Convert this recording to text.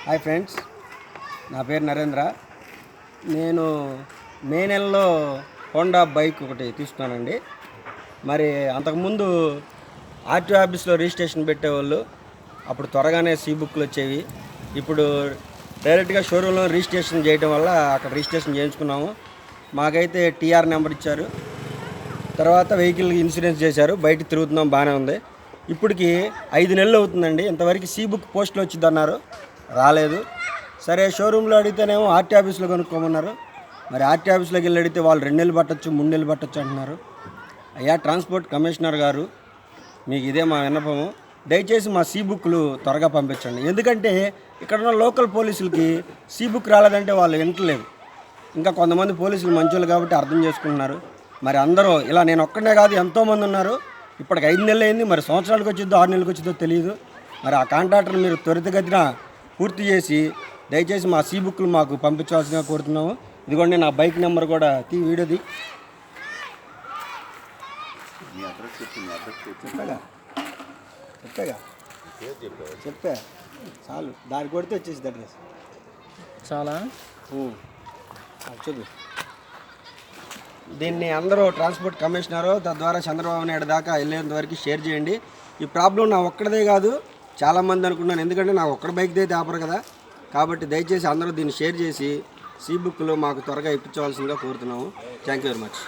Hi friends, నా పేరు నరేంద్ర. నేను మే నెలలో హోండా బైక్ ఒకటి తీసుకున్నానండి. మరి అంతకుముందు ఆర్టీఓ ఆఫీస్లో రిజిస్ట్రేషన్ పెట్టేవాళ్ళు. అప్పుడు త్వరగానే బుక్లు వచ్చేవి. ఇప్పుడు డైరెక్ట్గా షోరూంలో రిజిస్ట్రేషన్ చేయడం వల్ల అక్కడ రిజిస్ట్రేషన్ చేయించుకున్నాము. మాకైతే టీఆర్ నెంబర్ ఇచ్చారు. తర్వాత వెహికల్ ఇన్సూరెన్స్ చేశారు. బయట తిరుగుతున్నాం, బాగానే ఉంది. ఇప్పటికి 5 నెలలు అవుతుందండి. ఇంతవరకు బుక్ పోస్ట్లో వచ్చింది అన్నారు, రాలేదు. సరే, షోరూంలో అడిగితేనేమో ఆర్టీ ఆఫీస్లో కొనుక్కోమన్నారు. మరి ఆర్టీ ఆఫీస్లోకి వెళ్ళి అడిగితే వాళ్ళు 2 నెలలు పట్టచ్చు, 3 నెలలు పట్టచ్చు అంటున్నారు. అయ్యా ట్రాన్స్పోర్ట్ కమిషనర్ గారు, మీకు ఇదే మా విన్నపము. దయచేసి మా బుక్లు త్వరగా పంపించండి. ఎందుకంటే ఇక్కడ ఉన్న లోకల్ పోలీసులకి బుక్ రాలేదంటే వాళ్ళు వింటలేదు. ఇంకా కొంతమంది పోలీసులు మంచోళ్ళు కాబట్టి అర్థం చేసుకుంటున్నారు. మరి అందరూ ఇలా, నేను ఒక్కడే కాదు, ఎంతోమంది ఉన్నారు. ఇప్పటికి 5 నెలలు అయింది. మరి సంవత్సరాలకు వచ్చిద్దో 6 నెలలకు వచ్చిద్దో తెలియదు. మరి ఆ కాంట్రాక్టర్ మీరు త్వరితగతిన పూర్తి చేసి దయచేసి మా బుక్లు మాకు పంపించవలసిందిగా కోరుతున్నాము. ఇదిగోండి నా బైక్ నెంబర్ కూడా వీడియోది చెప్పా చాలు, దాని కొడితే వచ్చేసి అడ్రస్ చాలా చూపి. దీన్ని అందరూ ట్రాన్స్పోర్ట్ కమిషనరు తద్వారా చంద్రబాబు నాయుడు దాకా వెళ్ళేంత వరకు షేర్ చేయండి. ఈ ప్రాబ్లం నా ఒక్కడదే కాదు, చాలామంది అనుకున్నాను. ఎందుకంటే నాకు ఒక్కడ బైక్ అయితే ఆపరు కదా. కాబట్టి దయచేసి అందరూ దీన్ని షేర్ చేసి బుక్లు మాకు త్వరగా ఇప్పించవలసిందిగా కోరుతున్నాము. Thank you very much.